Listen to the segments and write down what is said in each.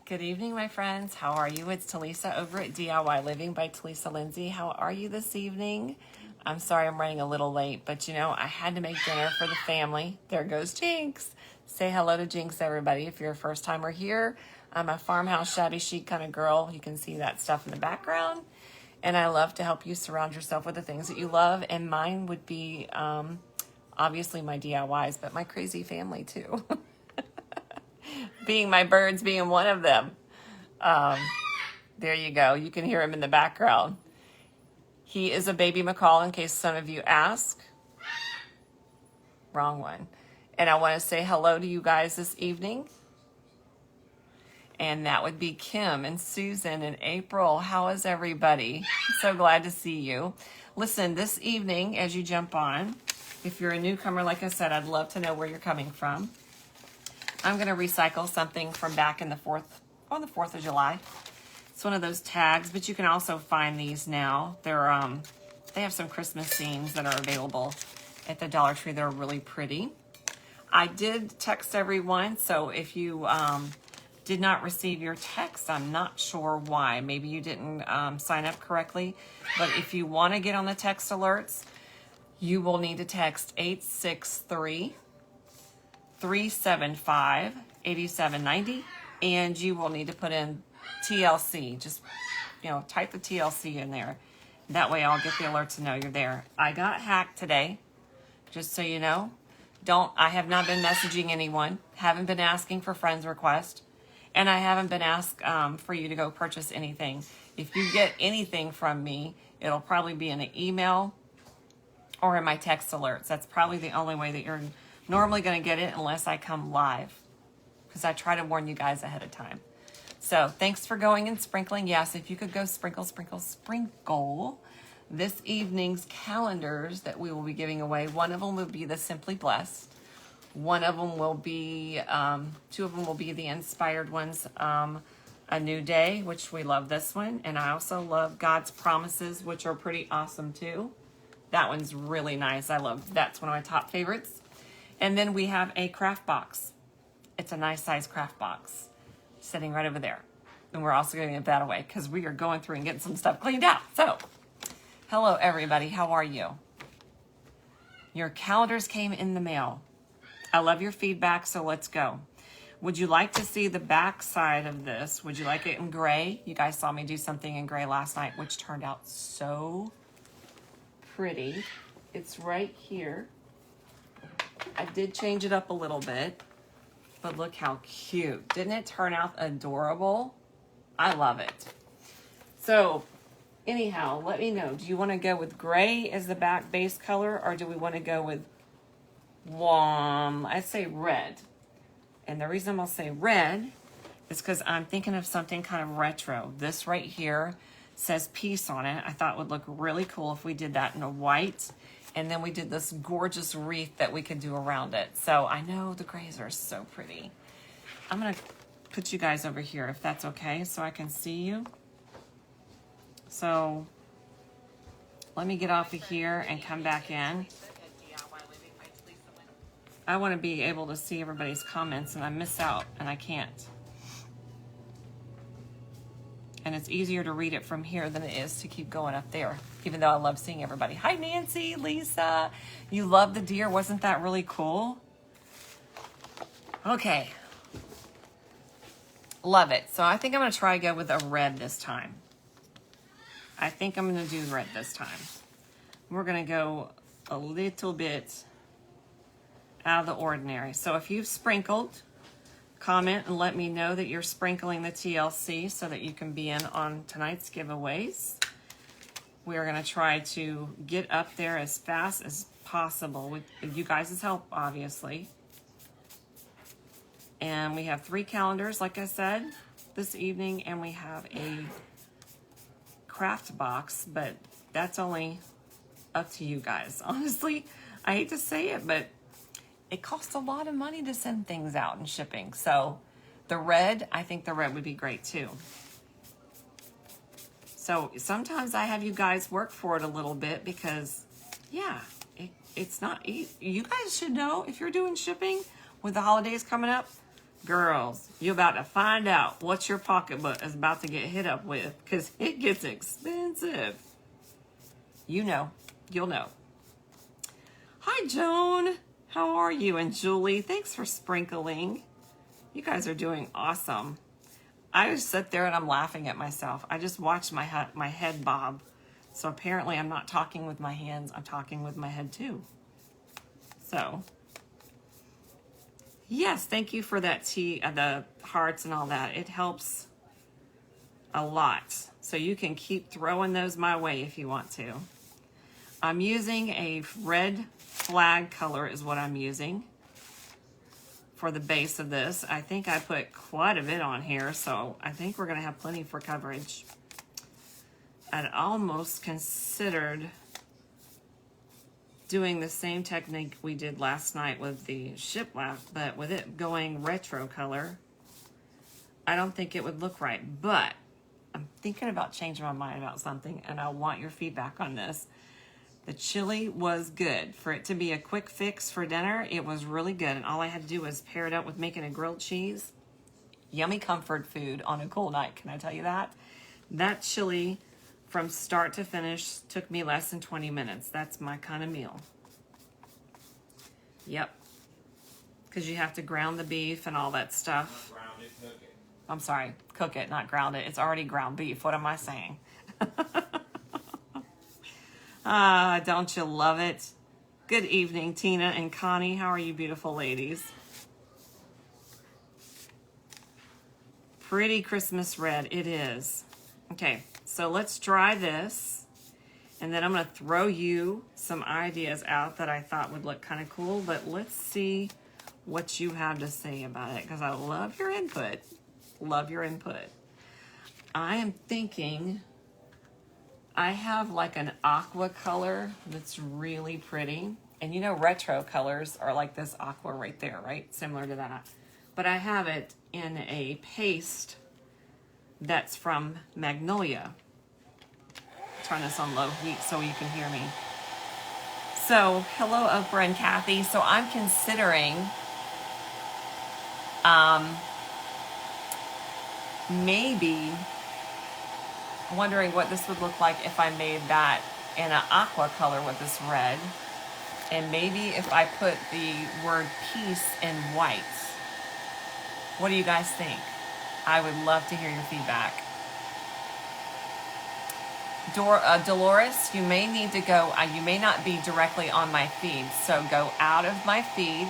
Good evening, my friends. How are you? It's Talisa over at DIY Living by Talisa Lindsay. How are you this evening? I'm sorry I'm running a little late, but you know, I had to make dinner for the family. There goes Jinx. Say hello to Jinx, everybody, if you're a first timer here. I'm a farmhouse shabby chic kind of girl. You can see that stuff in the background. And I love to help you surround yourself with the things that you love. And mine would be obviously my DIYs, but my crazy family too. Being my birds, being one of them. There you go. You can hear him in the background. He is a baby macaw, in case some of you ask. Wrong one. And I want to say hello to you guys this evening. And that would be Kim and Susan and April. How is everybody? I'm so glad to see you. Listen, this evening, as you jump on, if you're a newcomer, like I said, I'd love to know where you're coming from. I'm going to recycle something from back in the 4th of July. It's one of those tags, but you can also find these now. They're they have some Christmas scenes that are available at the Dollar Tree. They're really pretty. I did text everyone, so if you did not receive your text, I'm not sure why. Maybe you didn't sign up correctly, but if you want to get on the text alerts, you will need to text 863-375-8790, and you will need to put in TLC. Just, you know, type the TLC in there. That way I'll get the alert to know you're there. I got hacked today, just so you know. I have not been messaging anyone, haven't been asking for friends request, and I haven't been asked for you to go purchase anything. If you get anything from me, it'll probably be in an email or in my text alerts. That's probably the only way that you're normally going to get it, unless I come live, because I try to warn you guys ahead of time. So thanks for going and sprinkling. Yes, if you could go sprinkle, sprinkle, sprinkle this evening's calendars that we will be giving away. One of them will be the Simply Blessed. One of them will be, two of them will be the inspired ones. A New Day, which we love this one. And I also love God's Promises, which are pretty awesome too. That one's really nice. That's one of my top favorites. And then we have a craft box. It's a nice size craft box sitting right over there. And we're also going to give that away because we are going through and getting some stuff cleaned out. So, hello everybody. How are you? Your calendars came in the mail. I love your feedback, so let's go. Would you like to see the back side of this? Would you like it in gray? You guys saw me do something in gray last night, which turned out so pretty. It's right here. I did change it up a little bit, but look how cute. Didn't it turn out adorable? I love it. So anyhow, let me know. Do you want to go with gray as the back base color, or do we want to go with I'd say red? And the reason I'm going to say red is because I'm thinking of something kind of retro. This right here says peace on it. I thought it would look really cool if we did that in a white. And then we did this gorgeous wreath that we could do around it. So I know the grays are so pretty. I'm going to put you guys over here if that's okay, so I can see you. So let me get off of here and come back in. I want to be able to see everybody's comments, and I miss out and I can't. And it's easier to read it from here than it is to keep going up there, even though I love seeing everybody. Hi, Nancy, Lisa. You love the deer. Wasn't that really cool? Okay. Love it. So I think I'm going to try to go with a red this time. I think I'm going to do red this time. We're going to go a little bit out of the ordinary. So if you've sprinkled, comment and let me know that you're sprinkling the TLC so that you can be in on tonight's giveaways. We are going to try to get up there as fast as possible with you guys' help, obviously. And we have 3 calendars, like I said, this evening, and we have a craft box, but that's only up to you guys. Honestly, I hate to say it, but it costs a lot of money to send things out and shipping. So the red, I think the red would be great too. So sometimes I have you guys work for it a little bit because, yeah, it's not easy. You guys should know if you're doing shipping with the holidays coming up, Girls, you're about to find out what your pocketbook is about to get hit up with, because it gets expensive. You know. You'll know. Hi, Joan. How are you? And Julie, thanks for sprinkling. You guys are doing awesome. I just sit there and I'm laughing at myself. I just watched my head bob. So apparently I'm not talking with my hands. I'm talking with my head too. So, yes, thank you for that the hearts and all that. It helps a lot. So you can keep throwing those my way if you want to. I'm using a red flag color is what I'm using for the base of this. I think I put quite a bit on here, so I think we're going to have plenty for coverage. I'd almost considered doing the same technique we did last night with the shiplap, but with it going retro color, I don't think it would look right. But I'm thinking about changing my mind about something, and I want your feedback on this. The chili was good. For it to be a quick fix for dinner, it was really good. And all I had to do was pair it up with making a grilled cheese. Yummy comfort food on a cool night, can I tell you that? That chili, from start to finish, took me less than 20 minutes. That's my kind of meal. Yep. Because you have to ground the beef and all that stuff. Not ground it, cook it. I'm sorry, cook it, not ground it. It's already ground beef. What am I saying? Don't you love it? Good evening, Tina and Connie. How are you, beautiful ladies? Pretty Christmas red, it is. Okay, so let's try this. And then I'm going to throw you some ideas out that I thought would look kind of cool. But let's see what you have to say about it, because I love your input. Love your input. I am thinking... I have like an aqua color that's really pretty. And you know retro colors are like this aqua right there, right? Similar to that. But I have it in a paste that's from Magnolia. Turn this on low heat so you can hear me. So, hello Oprah and Kathy. So I'm considering maybe wondering what this would look like if I made that in an aqua color with this red. And maybe if I put the word peace in white. What do you guys think? I would love to hear your feedback. Dolores, you may need to go, you may not be directly on my feed, so go out of my feed,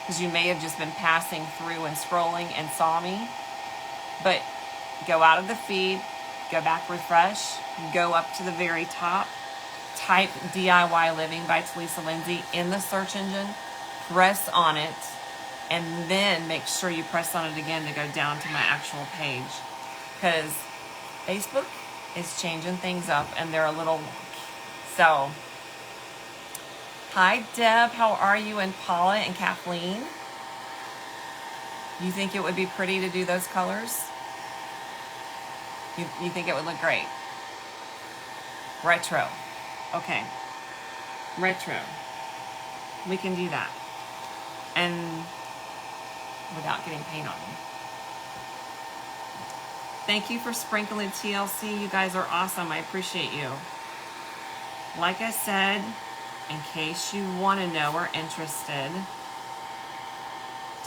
because you may have just been passing through and scrolling and saw me. But go out of the feed, go back, refresh, go up to the very top, type DIY Living by Talisa Lindsay in the search engine, press on it, and then make sure you press on it again to go down to my actual page. Because Facebook is changing things up and they're a little... So, hi Deb, how are you? And Paula and Kathleen. You think it would be pretty to do those colors? You think it would look great? Retro. Okay. Retro. We can do that. And without getting paint on me. Thank you for sprinkling TLC. You guys are awesome. I appreciate you. Like I said, in case you want to know or interested,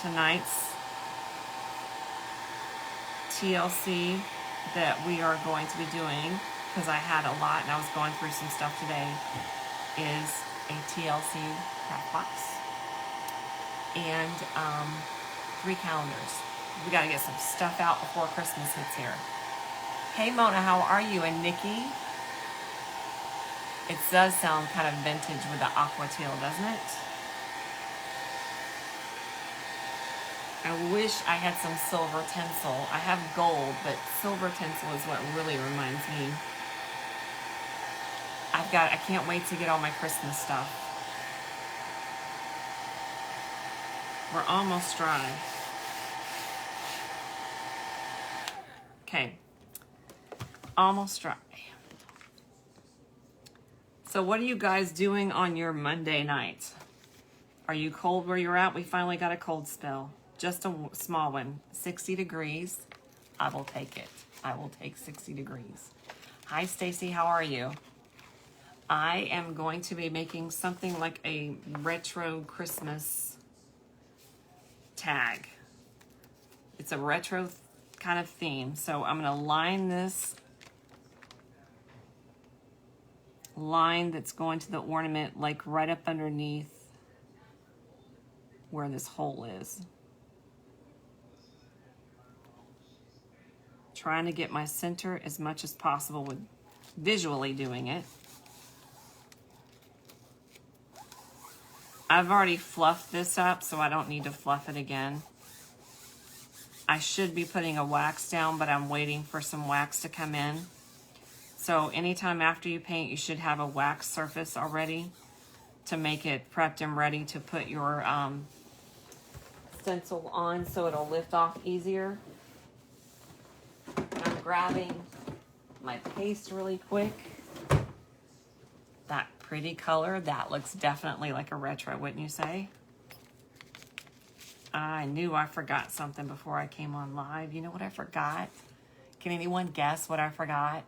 tonight's TLC that we are going to be doing, because I had a lot and I was going through some stuff today, is a TLC craft box and 3 calendars. We got to get some stuff out before Christmas hits here. Hey Mona, how are you? And Nikki, it does sound kind of vintage with the aqua teal, doesn't it? I wish I had some silver tinsel. I have gold, but silver tinsel is what really reminds me. I can't wait to get all my Christmas stuff. We're almost dry. Okay. Almost dry. So what are you guys doing on your Monday night? Are you cold where you're at? We finally got a cold spell. just a small one, 60 degrees. I will take it. I will take 60 degrees. Hi, Stacy, how are you? I am going to be making something like a retro Christmas tag. It's a retro kind of theme. So I'm going to line this line that's going to the ornament like right up underneath where this hole is. Trying to get my center as much as possible with visually doing it. I've already fluffed this up, so I don't need to fluff it again. I should be putting a wax down, but I'm waiting for some wax to come in. So anytime after you paint, you should have a wax surface already to make it prepped and ready to put your stencil on so it'll lift off easier. I'm grabbing my paste really quick. That pretty color, that looks definitely like a retro, wouldn't you say? I knew I forgot something before I came on live. You know what I forgot? Can anyone guess what I forgot?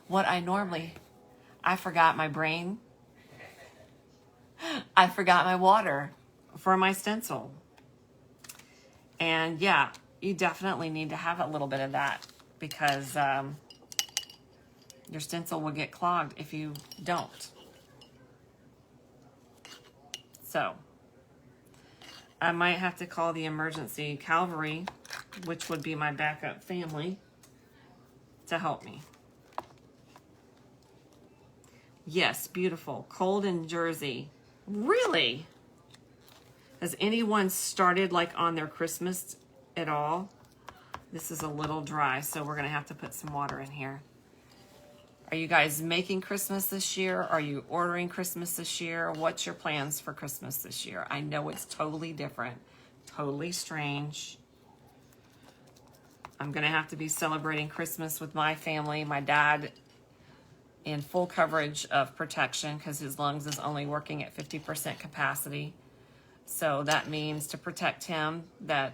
I forgot my brain. I forgot my water for my stencil. And yeah, you definitely need to have a little bit of that because your stencil will get clogged if you don't. So I might have to call the emergency cavalry, which would be my backup family, to help me. Yes, beautiful. Cold in Jersey. Really? Has anyone started like on their Christmas at all? This is a little dry, so we're going to have to put some water in here. Are you guys making Christmas this year? Are you ordering Christmas this year? What's your plans for Christmas this year? I know it's totally different, totally strange. I'm going to have to be celebrating Christmas with my family. My dad in full coverage of protection because his lungs is only working at 50% capacity. So that means to protect him that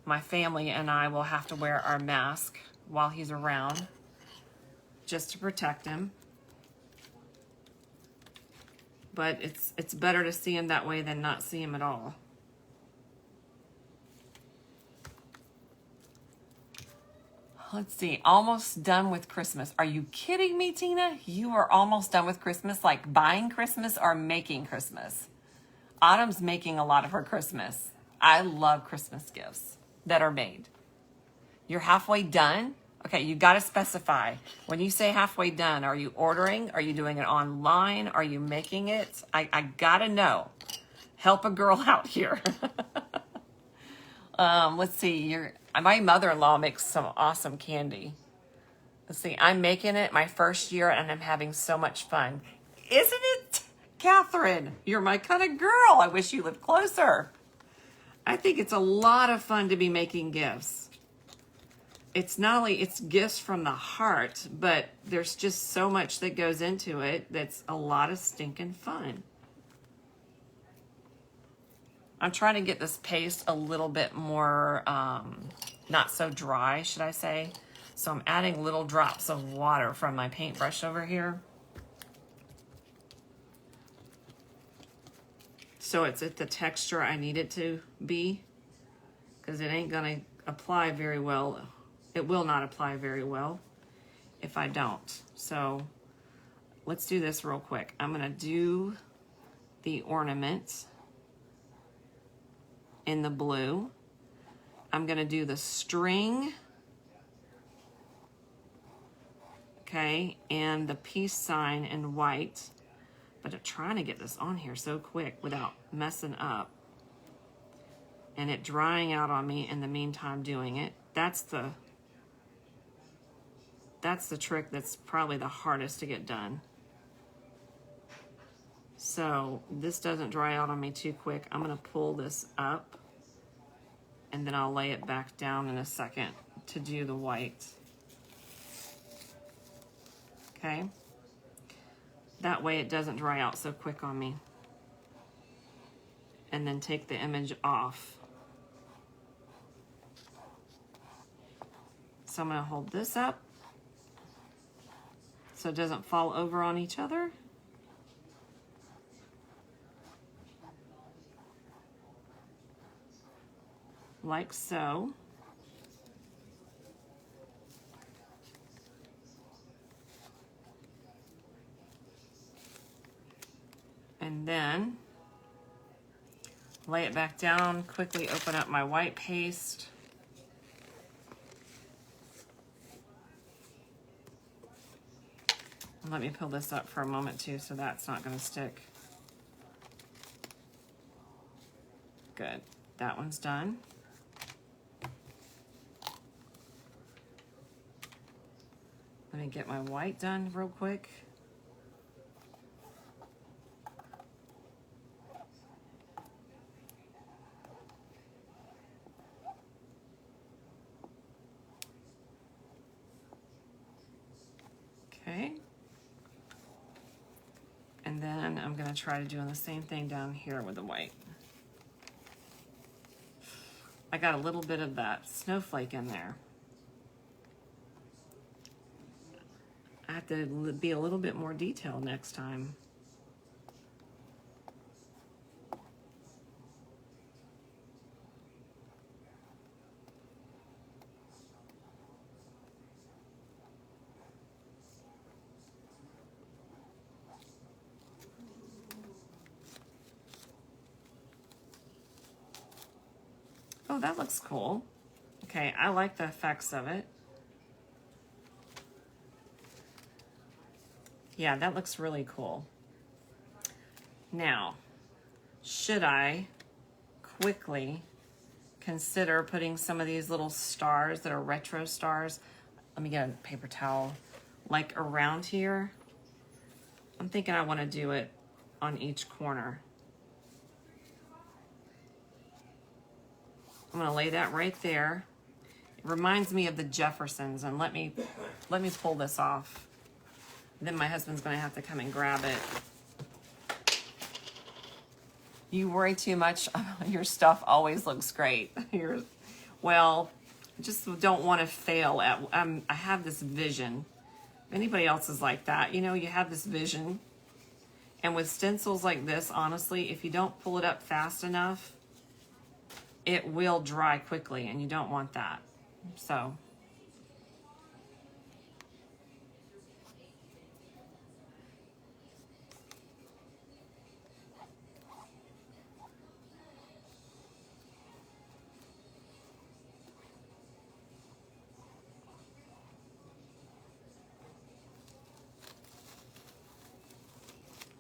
my family and I will have to wear our mask while he's around just to protect him. But it's better to see him that way than not see him at all. Let's see, almost done with Christmas. Are you kidding me, Tina? You are almost done with Christmas, like buying Christmas or making Christmas? Autumn's making a lot of her Christmas. I love Christmas gifts that are made. You're halfway done? Okay, you got to specify. When you say halfway done, are you ordering? Are you doing it online? Are you making it? I got to know. Help a girl out here. Let's see, my mother-in-law makes some awesome candy. Let's see, I'm making it my first year and I'm having so much fun. Isn't it, Catherine? You're my kind of girl. I wish you lived closer. I think it's a lot of fun to be making gifts. It's not only, it's gifts from the heart, but there's just so much that goes into it that's a lot of stinking fun. I'm trying to get this paste a little bit more, not so dry, should I say. So I'm adding little drops of water from my paintbrush over here. So it's at the texture I need it to be, because it ain't gonna apply very well. It will not apply very well if I don't. So let's do this real quick. I'm gonna do the ornament in the blue. I'm gonna do the string, okay, and the peace sign in white. But I'm trying to get this on here so quick without messing up and it drying out on me in the meantime doing it. That's the trick that's probably the hardest to get done. So this doesn't dry out on me too quick. I'm gonna pull this up and then I'll lay it back down in a second to do the white. Okay. That way it doesn't dry out so quick on me. And then take the image off. So I'm going to hold this up so it doesn't fall over on each other. Like so. And then lay it back down, quickly open up my white paste. And let me pull this up for a moment too, so that's not going to stick. Good. That one's done. Let me get my white done real quick. Okay. And then I'm going to try to do the same thing down here with the white. I got a little bit of that snowflake in there. I have to be a little bit more detailed next time. Oh, that looks cool. Okay, I like the effects of it. Yeah, that looks really cool. Now, should I quickly consider putting some of these little stars that are retro stars? Let me get a paper towel, like around here. I'm thinking I want to do it on each corner. I'm gonna lay that right there. It reminds me of the Jeffersons, and let me pull this off. Then my husband's gonna have to come and grab it. You worry too much. Your stuff always looks great. Well, just don't want to fail at. I have this vision. If anybody else is like that, you know, you have this vision. And with stencils like this, honestly, if you don't pull it up fast enough, it will dry quickly, and you don't want that. So.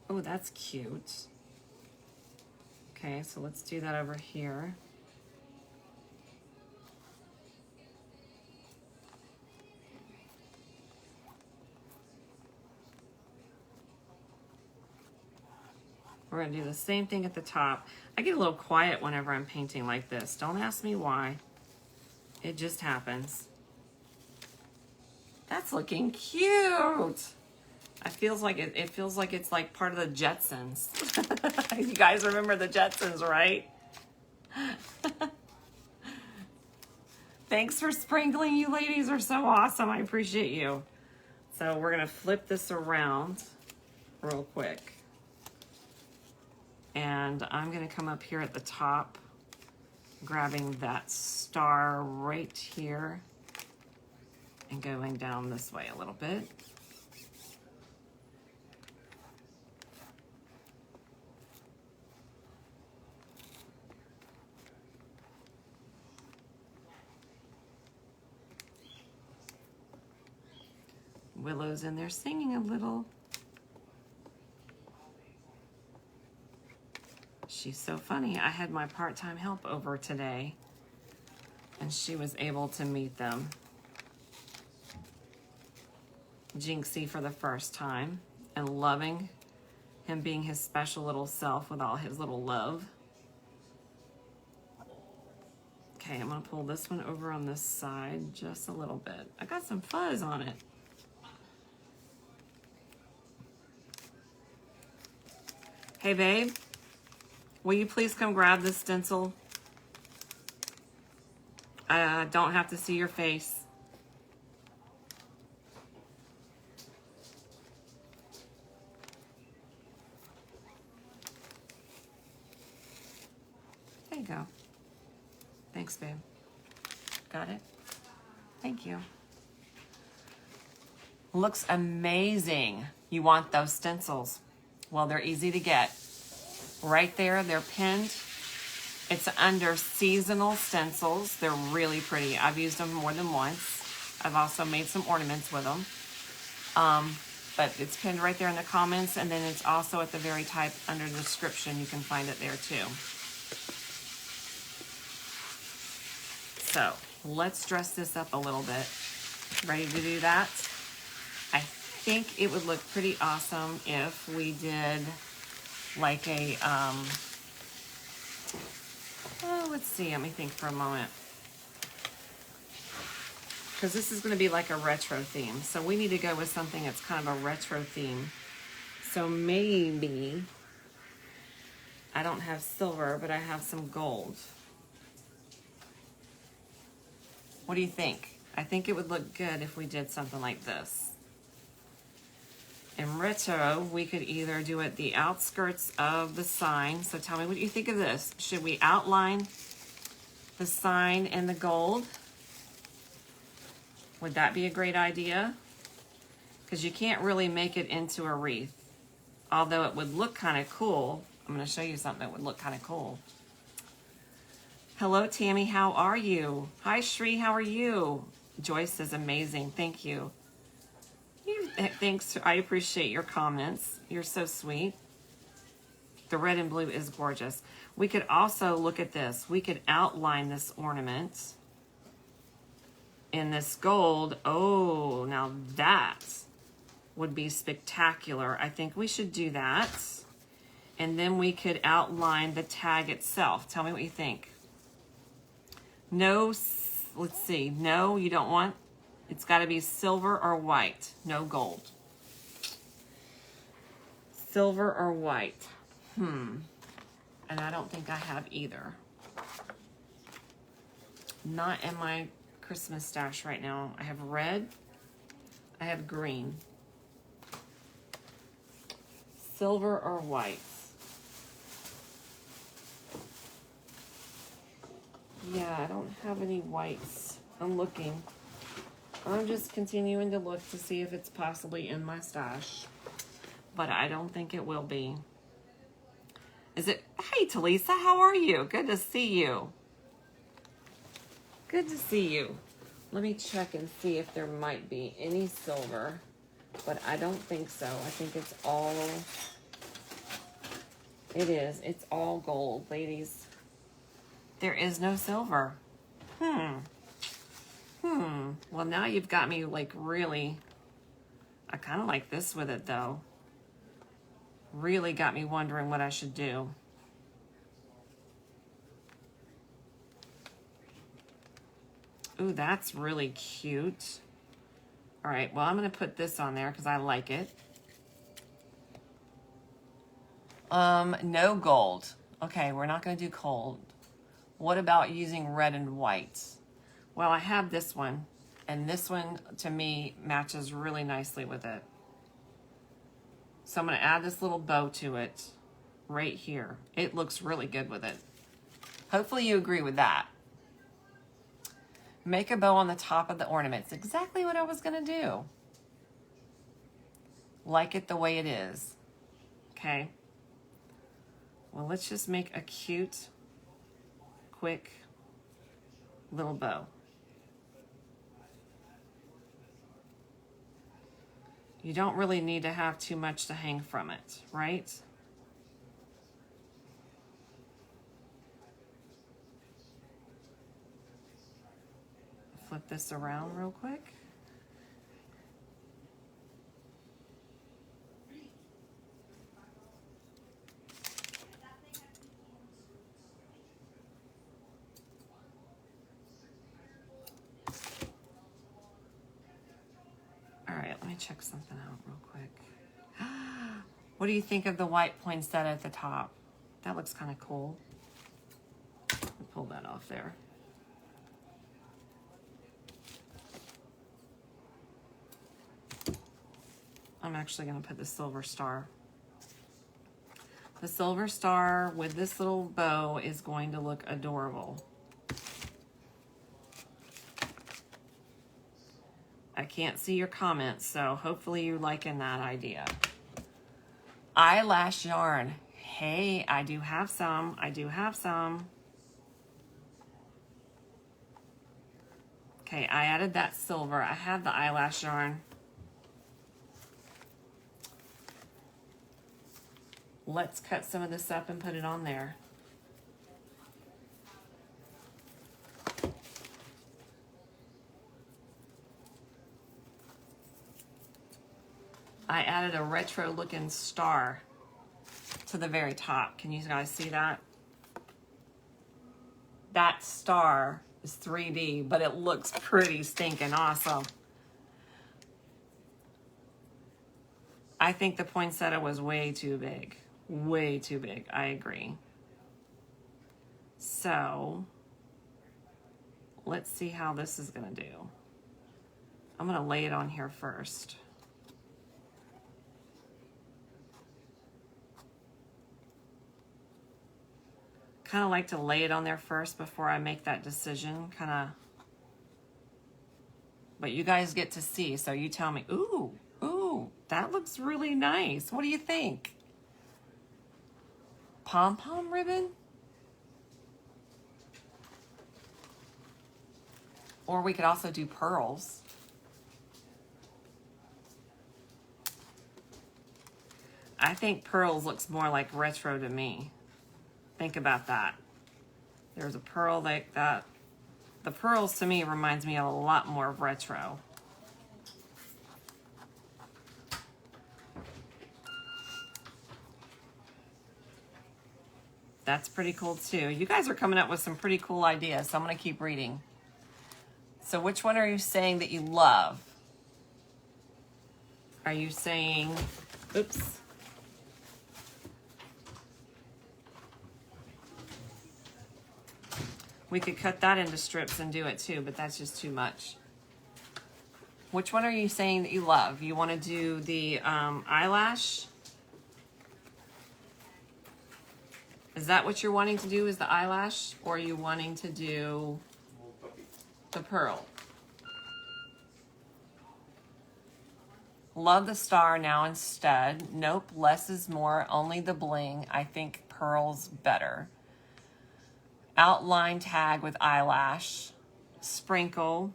Oh, that's cute. Okay, so let's do that over here. We're gonna do the same thing at the top. I get a little quiet whenever I'm painting like this. Don't ask me why. It just happens. That's looking cute. It feels like it's like part of the Jetsons. You guys remember the Jetsons, right? Thanks for sprinkling. You ladies are so awesome. I appreciate you. So we're gonna flip this around real quick. And I'm gonna come up here at the top, grabbing that star right here and going down this way a little bit. Willow's in there singing a little. She's so funny. I had my part-time help over today, and she was able to meet them. Jinxie for the first time, and loving him being his special little self with all his little love. Okay, I'm gonna pull this one over on this side just a little bit. I got some fuzz on it. Hey babe, will you please come grab this stencil? I don't have to see your face. you go. Thanks, babe. Got it? Thank you. Looks amazing. You want those stencils. Well, they're easy to get. Right there, they're pinned. It's under seasonal stencils. They're really pretty. I've used them more than once. I've also made some ornaments with them. But it's pinned right there in the comments, and then it's also at the very top under the description. You can find it there too. So let's dress this up a little bit. Ready to do that? I think it would look pretty awesome if we did like a, oh, let's see, let me think for a moment. Because this is going to be like a retro theme. So we need to go with something that's kind of a retro theme. So maybe, I don't have silver, but I have some gold. What do you think? I think it would look good if we did something like this. In retro, we could either do it the outskirts of the sign. So tell me what you think of this. Should we outline the sign in the gold? Would that be a great idea? Because you can't really make it into a wreath. Although it would look kind of cool. I'm going to show you something that would look kind of cool. Hello, Tammy. How are you? Hi, Shri. How are you? Joyce is amazing. Thank you. Thanks. I appreciate your comments. You're so sweet. The red and blue is gorgeous. We could also look at this. We could outline this ornament in this gold. Oh, now that would be spectacular. I think we should do that. And then we could outline the tag itself. Tell me what you think. No, let's see. No, you don't want, it's got to be silver or white. No gold. Silver or white. And I don't think I have either. Not in my Christmas stash right now. I have red. I have green. Silver or white. Yeah, I don't have any whites. I'm looking. I'm just continuing to look to see if it's possibly in my stash. But I don't think it will be. Is it? Hey, Talisa, how are you? Good to see you. Good to see you. Let me check and see if there might be any silver. But I don't think so. I think it's all... It is. It's all gold, ladies. There is no silver. Well, now you've got me like really... I kind of like this with it though. Really got me wondering what I should do. Ooh, that's really cute. All right, well, I'm going to put this on there because I like it. No gold. Okay, we're not going to do gold. What about using red and white? Well, I have this one, and this one, to me, matches really nicely with it. So I'm going to add this little bow to it right here. It looks really good with it. Hopefully you agree with that. Make a bow on the top of the ornament. It's exactly what I was going to do. Like it the way it is. Okay. Well, let's just make a cute, quick little bow. You don't really need to have too much to hang from it, right? Flip this around real quick. All right, let me check something out real quick. What do you think of the white poinsettia at the top? That looks kind of cool. I'll pull that off there. I'm actually going to put the silver star. The silver star with this little bow is going to look adorable. I can't see your comments, so hopefully you're liking that idea. Eyelash yarn. Hey, I do have some. I do have some. Okay, I added that silver. I have the eyelash yarn. Let's cut some of this up and put it on there. I added a retro looking star to the very top. Can you guys see that? That star is 3D, but it looks pretty stinking awesome. I think the poinsettia was way too big. Way too big, I agree. So, let's see how this is gonna do. I'm gonna lay it on here first. Kind of like to lay it on there first before I make that decision, kind of. But you guys get to see, so you tell me, ooh, that looks really nice. What do you think? Pom-pom ribbon? Or we could also do pearls. I think pearls looks more like retro to me. Think about that. There's a pearl like that. The pearls to me reminds me of a lot more of retro. That's pretty cool too. You guys are coming up with some pretty cool ideas, so I'm gonna keep reading. So which one are you saying that you love? Are you saying, oops. We could cut that into strips and do it too, but that's just too much. Which one are you saying that you love? You want to do the eyelash? Is that what you're wanting to do, is the eyelash? Or are you wanting to do the pearl? Love the star now instead. Nope, less is more, only the bling. I think pearl's better. Outline tag with eyelash. Sprinkle.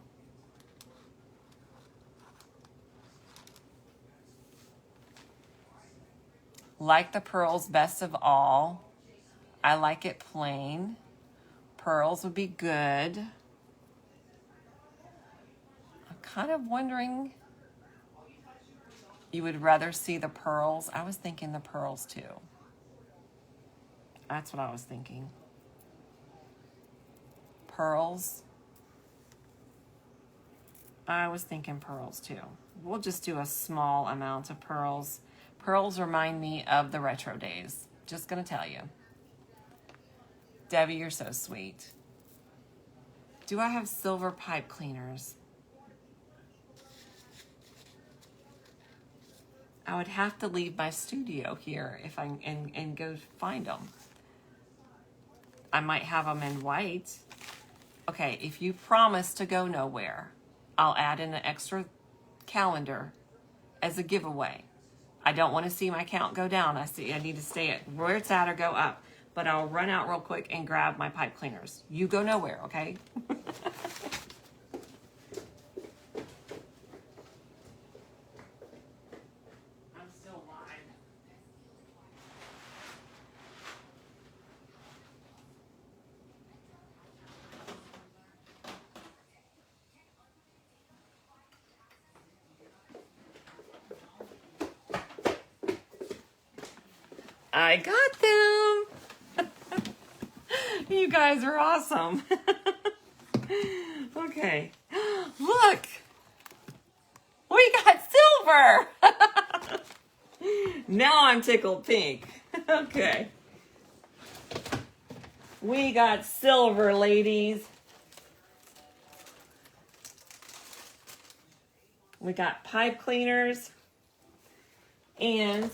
Like the pearls best of all. I like it plain. Pearls would be good. I'm kind of wondering, you would rather see the pearls? I was thinking the pearls too. That's what I was thinking. Pearls. I was thinking pearls too. We'll just do a small amount of pearls. Pearls remind me of the retro days. Just gonna tell you. Debbie, you're so sweet. Do I have silver pipe cleaners? I would have to leave my studio here if I and go find them. I might have them in white. Okay, if you promise to go nowhere, I'll add in an extra calendar as a giveaway. I don't want to see my count go down. I need to stay at where it's at or go up. But I'll run out real quick and grab my pipe cleaners. You go nowhere, okay? I'm still live. I got them. You guys are awesome. Okay. Look. We got silver. Now I'm tickled pink. Okay. We got silver, ladies. We got pipe cleaners. And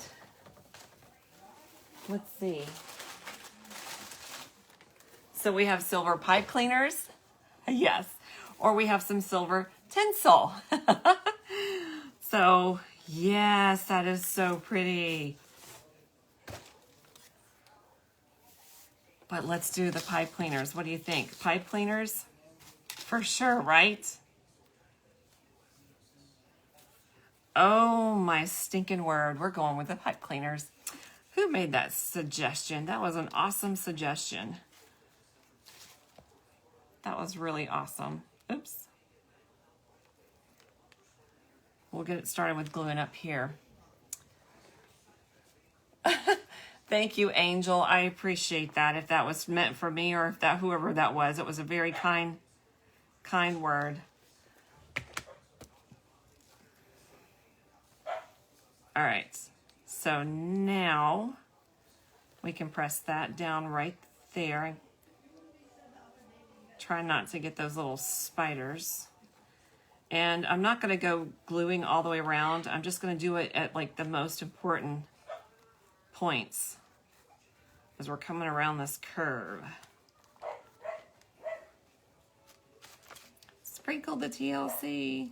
Let's see. So we have silver pipe cleaners. Yes. Or we have some silver tinsel. So, yes, that is so pretty. But let's do the pipe cleaners. What do you think? Pipe cleaners? For sure, right? Oh, my stinking word. We're going with the pipe cleaners. Who made that suggestion? That was an awesome suggestion. That was really awesome. Oops. We'll get it started with gluing up here. Thank you, Angel. I appreciate that. If that was meant for me or if that whoever that was, it was a very kind word. All right. So now we can press that down right there. Try not to get those little spiders. And I'm not going to go gluing all the way around. I'm just going to do it at like the most important points as we're coming around this curve. Sprinkle the TLC.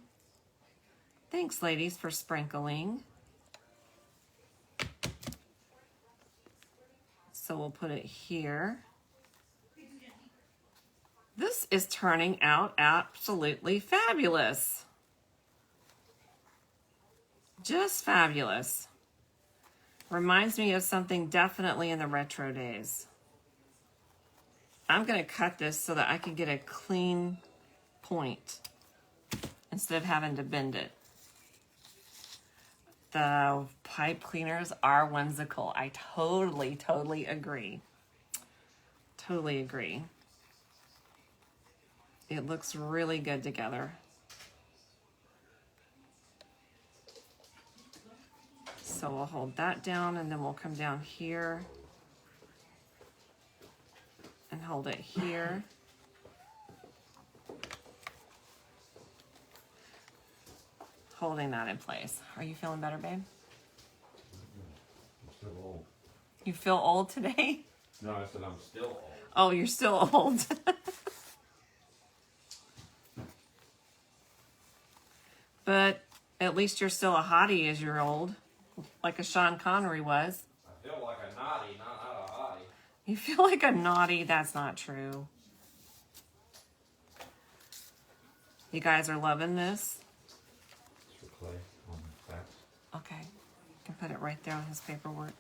Thanks, ladies, for sprinkling. So we'll put it here. This is turning out absolutely fabulous. Just fabulous. Reminds me of something definitely in the retro days. I'm going to cut this so that I can get a clean point instead of having to bend it. The pipe cleaners are whimsical. I totally agree. Totally agree. It looks really good together. So we'll hold that down and then we'll come down here and hold it here. Holding that in place. Are you feeling better, babe? I'm still old. You feel old today? No, I said I'm still old. Oh, you're still old. But at least you're still a hottie as you're old, like a Sean Connery was. I feel like a naughty, not a hottie. You feel like a naughty. That's not true. You guys are loving this? It's for Clay on the fax. Okay. You can put it right there on his paperwork.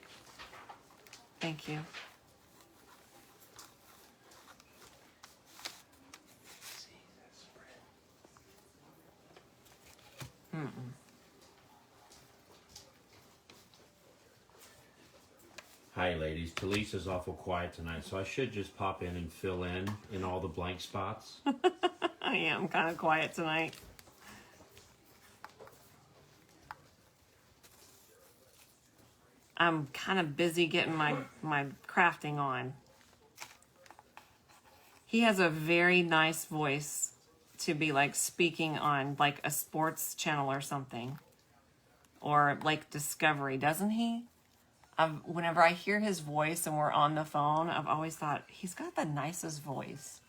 Thank you. See that spread? Hi, ladies. Talisa's awful quiet tonight, so I should just pop in and fill in all the blank spots. I am kind of quiet tonight. I'm kind of busy getting my crafting on. He has a very nice voice to be like speaking on like a sports channel or something. Or like Discovery, doesn't he? Whenever I hear his voice and we're on the phone, I've always thought he's got the nicest voice.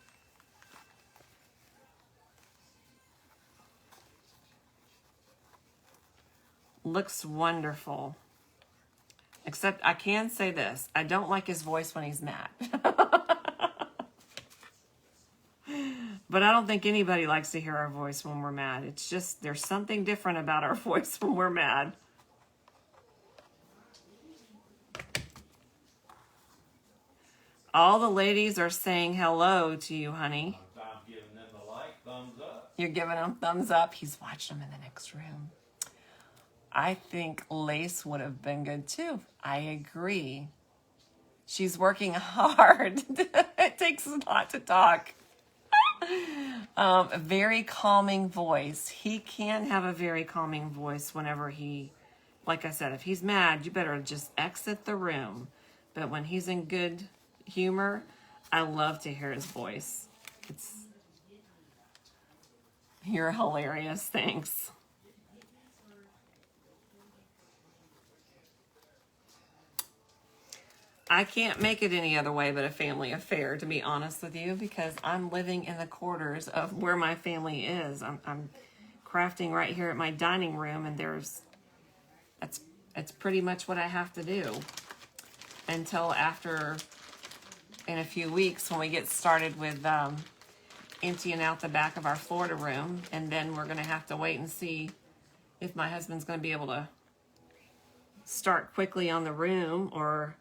Looks wonderful. Except I can say this. I don't like his voice when he's mad. But I don't think anybody likes to hear our voice when we're mad. It's just there's something different about our voice when we're mad. All the ladies are saying hello to you, honey. I'm giving them the like, thumbs up. You're giving them thumbs up. He's watching them in the next room. I think lace would have been good too. I agree. She's working hard. It takes a lot to talk. A very calming voice. He can have a very calming voice whenever he, like I said, if he's mad, you better just exit the room. But when he's in good humor, I love to hear his voice. You're hilarious. Thanks. I can't make it any other way but a family affair, to be honest with you, because I'm living in the quarters of where my family is. I'm crafting right here at my dining room, and that's pretty much what I have to do until after, in a few weeks, when we get started with emptying out the back of our Florida room, and then we're gonna have to wait and see if my husband's gonna be able to start quickly on the room or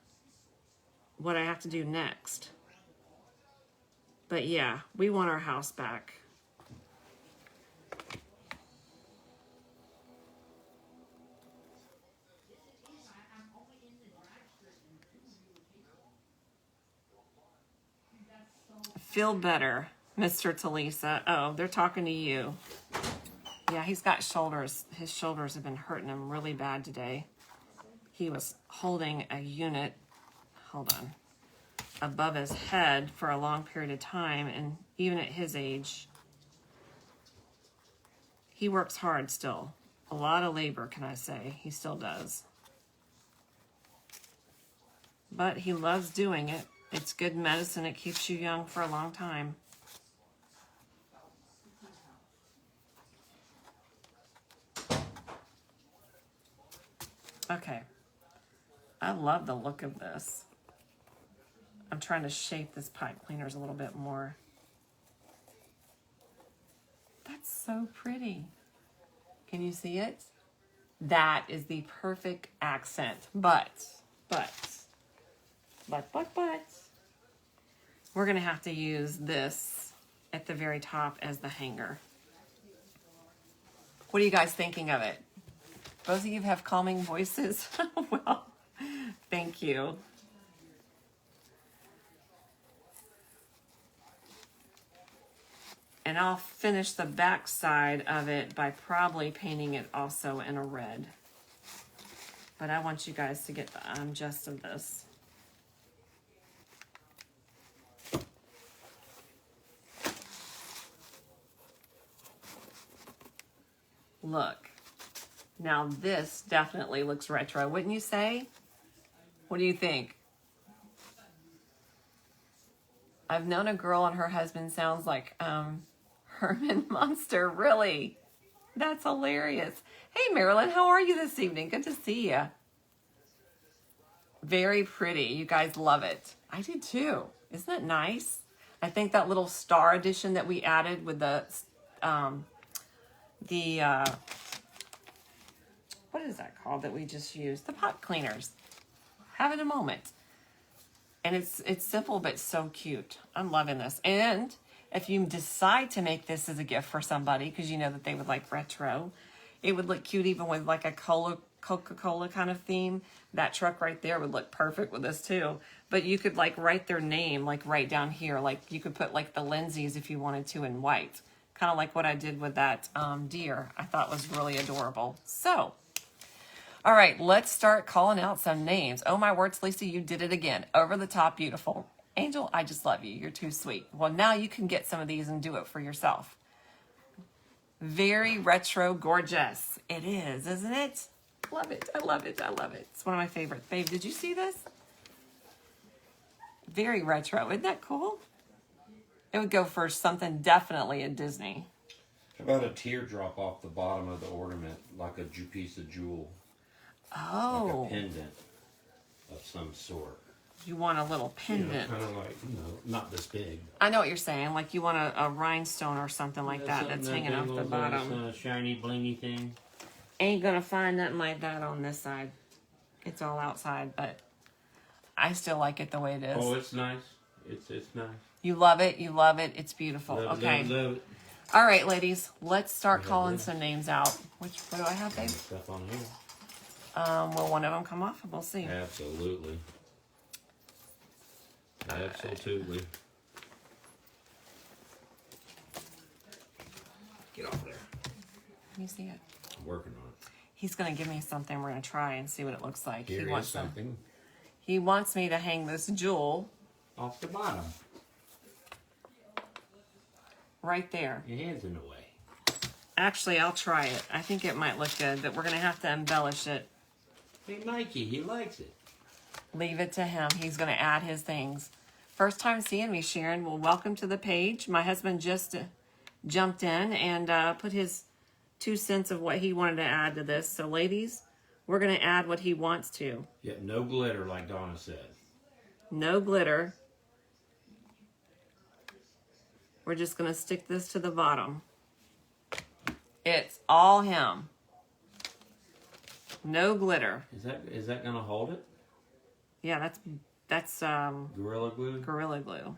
what I have to do next. But yeah, we want our house back. Feel better, Mr. Talisa. Oh, they're talking to you. Yeah, he's got shoulders. His shoulders have been hurting him really bad today. He was holding a unit, hold on, above his head for a long period of time, and even at his age, he works hard still. A lot of labor, can I say. He still does. But he loves doing it. It's good medicine. It keeps you young for a long time. Okay. I love the look of this. I'm trying to shape this pipe cleaners a little bit more. That's so pretty. Can you see it? That is the perfect accent. But. We're going to have to use this at the very top as the hanger. What are you guys thinking of it? Both of you have calming voices. Well, thank you. And I'll finish the back side of it by probably painting it also in a red. But I want you guys to get the gist of this. Look. Now this definitely looks retro, wouldn't you say? What do you think? I've known a girl and her husband sounds like Herman Munster. Really? That's hilarious. Hey, Marilyn, how are you this evening? Good to see you. Very pretty. You guys love it. I do too. Isn't it nice? I think that little star edition that we added with the what is that called that we just used? The pot cleaners. Have it a moment. And it's simple but so cute. I'm loving this. And if you decide to make this as a gift for somebody, because you know that they would like retro, it would look cute even with like a Coca-Cola kind of theme. That truck right there would look perfect with this too. But you could like write their name like right down here. Like you could put like the Lindsays if you wanted to in white. Kind of like what I did with that deer. I thought was really adorable. So, all right, let's start calling out some names. Oh my words, Lisa, you did it again. Over the top, beautiful. Angel, I just love you. You're too sweet. Well, now you can get some of these and do it for yourself. Very retro, gorgeous. It is, isn't it? Love it. I love it. I love it. It's one of my favorites. Babe, did you see this? Very retro. Isn't that cool? It would go for something definitely at Disney. How about a teardrop off the bottom of the ornament, like a piece of jewel? Oh. Like a pendant of some sort. You want a little pendant. Kind of like, not this big. I know what you're saying. Like you want a rhinestone or something like that that's hanging off the bottom. Shiny, blingy thing. Ain't gonna find nothing like that on this side. It's all outside, but I still like it the way it is. Oh, it's nice. It's nice. You love it. You love it. It's beautiful. Love okay. Love it. All right, ladies. Let's start calling some names out. What do I have, babe? Stuff on here. Will one of them come off? We'll see. Absolutely. Absolutely. Get off there. Can you see it? I'm working on it. He's going to give me something. We're going to try and see what it looks like. Here is something. He wants me to hang this jewel off the bottom. Right there. Your hand's in the way. Actually, I'll try it. I think it might look good, but we're going to have to embellish it. Hey, Mikey, he likes it. Leave it to him. He's going to add his things. First time seeing me, Sharon. Well, welcome to the page. My husband just jumped in and put his 2 cents of what he wanted to add to this. So, ladies, we're going to add what he wants to. Yeah, no glitter, like Donna said. No glitter. We're just going to stick this to the bottom. It's all him. No glitter. Is that gonna hold it? Yeah, that's Gorilla Glue? Gorilla Glue.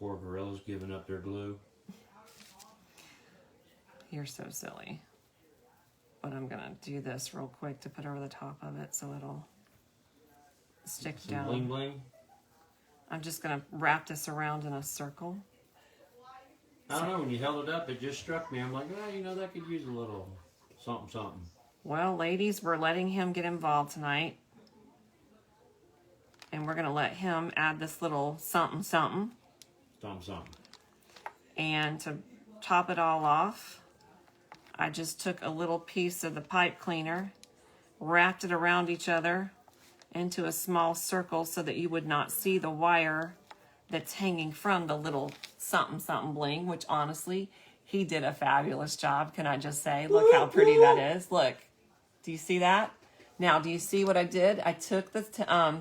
Poor gorillas giving up their glue. You're so silly. But I'm gonna do this real quick to put over the top of it so it'll stick Some down. bling bling. I'm just gonna wrap this around in a circle. I don't know, when you held it up, it just struck me. I'm like, oh, you know, that could use a little something, something. Well, ladies, we're letting him get involved tonight. And we're gonna let him add this little something, something. Something, something. And to top it all off, I just took a little piece of the pipe cleaner, wrapped it around each other into a small circle so that you would not see the wire that's hanging from the little something something bling, which honestly, he did a fabulous job. Can I just say, look how pretty that is. Look, do you see that? Now, do you see what I did? I took the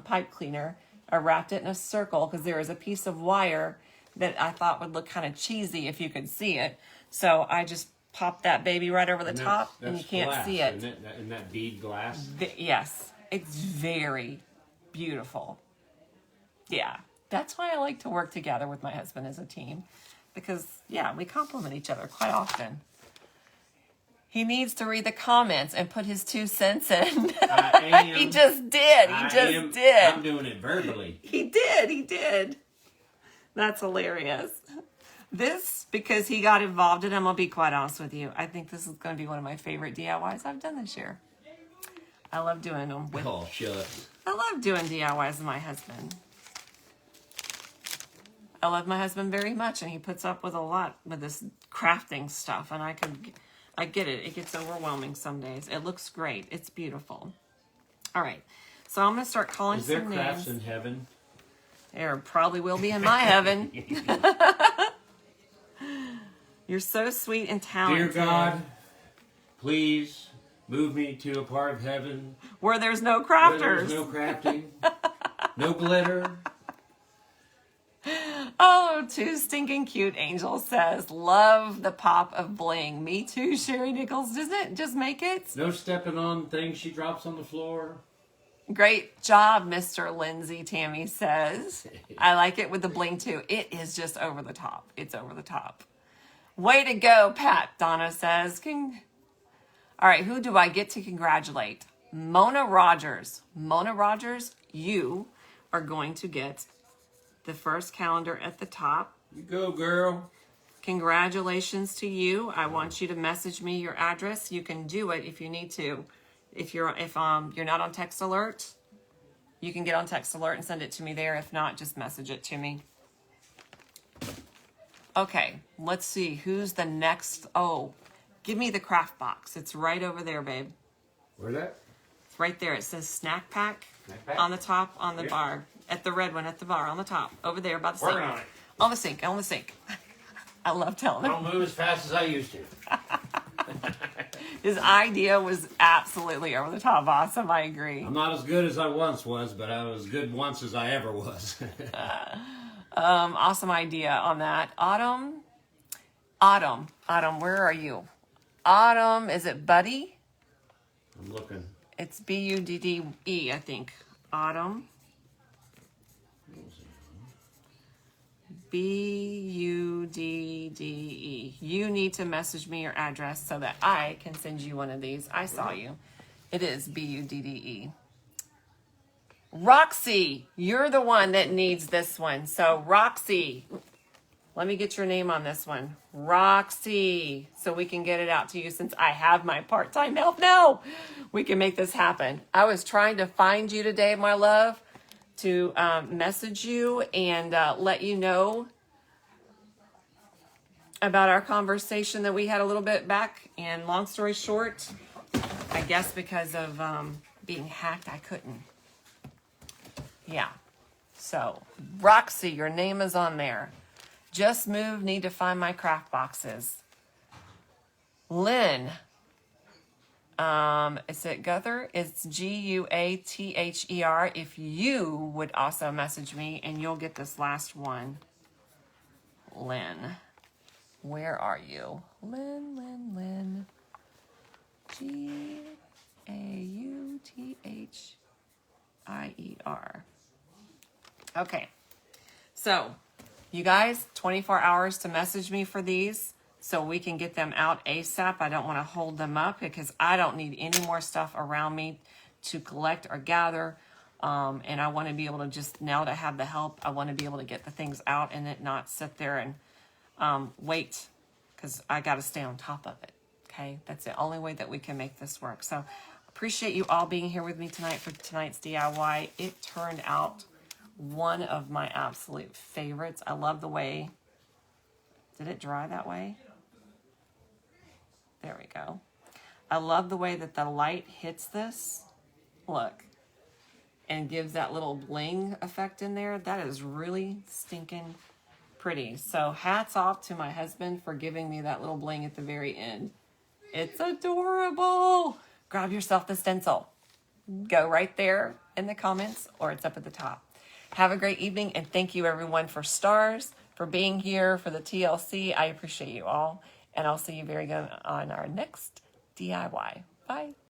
pipe cleaner, I wrapped it in a circle because there is a piece of wire that I thought would look kind of cheesy if you could see it. So I just popped that baby right over the top and you can't glass, see it. Isn't that bead glass? Yes, it's very beautiful. Yeah, that's why I like to work together with my husband as a team. Because, yeah, we complement each other quite often. He needs to read the comments and put his 2 cents in. I am. He just did. I'm doing it verbally. He did. That's hilarious. This, because he got involved in it, I'm going to be quite honest with you. I think this is going to be one of my favorite DIYs I've done this year. I love doing them with... Oh, shucks. I love doing DIYs with my husband. I love my husband very much, and he puts up with a lot with this crafting stuff, and I get it. It gets overwhelming some days. It looks great. It's beautiful. All right. So I'm going to start calling some names. Is there crafts in heaven? There probably will be in my heaven. You're so sweet and talented. Dear God, please move me to a part of heaven where there's no crafters. Where there's no crafting, no glitter. Oh, too stinking cute, Angel says. Love the pop of bling. Me too, Sherry Nichols. Doesn't it just make it? No stepping on things she drops on the floor. Great job, Mr. Lindsay, Tammy says. I like it with the bling too. It is just over the top. It's over the top. Way to go, Pat, Donna says. All right, who do I get to congratulate? Mona Rogers. Mona Rogers, you are going to get the first calendar at the top. You go, girl. Congratulations to you. I want you to message me your address. You can do it if you need to. If you're not on text alert, you can get on text alert and send it to me there. If not, just message it to me. Okay, let's see who's the next. Oh, give me the craft box. It's right over there, babe. Where's that? It's right there. It says snack pack, Snack pack? on the top on the bar. At the red one at the bar on the top. Over there by the sink. Working on it. On the sink. On the sink. I love telling I him. don't move as fast as I used to. His idea was absolutely over the top awesome. I agree. I'm not as good as I once was, but I was good once as I ever was. Awesome idea on that. Autumn, where are you? Autumn, is it Buddy? I'm looking. It's B-U-D-D-E, I think. Autumn. B-U-D-D-E. You need to message me your address so that I can send you one of these. I saw you. It is B-U-D-D-E. Roxy, you're the one that needs this one. So Roxy, let me get your name on this one. Roxy, so we can get it out to you since I have my part-time help now. We can make this happen. I was trying to find you today, my love, to message you and let you know about our conversation that we had a little bit back. And long story short, I guess because of being hacked, I couldn't. Yeah. So, Roxy, your name is on there. Just moved, need to find my craft boxes. Lynn, is it Guther? It's Guather. If you would also message me, and you'll get this last one. Lynn, where are you? Lynn. Guathier. Okay. So, you guys, 24 hours to message me for these so we can get them out ASAP. I don't want to hold them up because I don't need any more stuff around me to collect or gather. And I want to be able to just, now to have the help, I want to be able to get the things out and it not sit there and wait, because I got to stay on top of it. Okay, that's the only way that we can make this work. So appreciate you all being here with me tonight for tonight's DIY. It turned out one of my absolute favorites. I love the way, did it dry that way? There we go. I love the way that the light hits this. Look, and gives that little bling effect in there. That is really stinking pretty. So hats off to my husband for giving me that little bling at the very end. It's adorable. Grab yourself the stencil. Go right there in the comments, or it's up at the top. Have a great evening, and thank you everyone for stars, for being here, for the TLC. I appreciate you all, and I'll see you very good on our next DIY. Bye.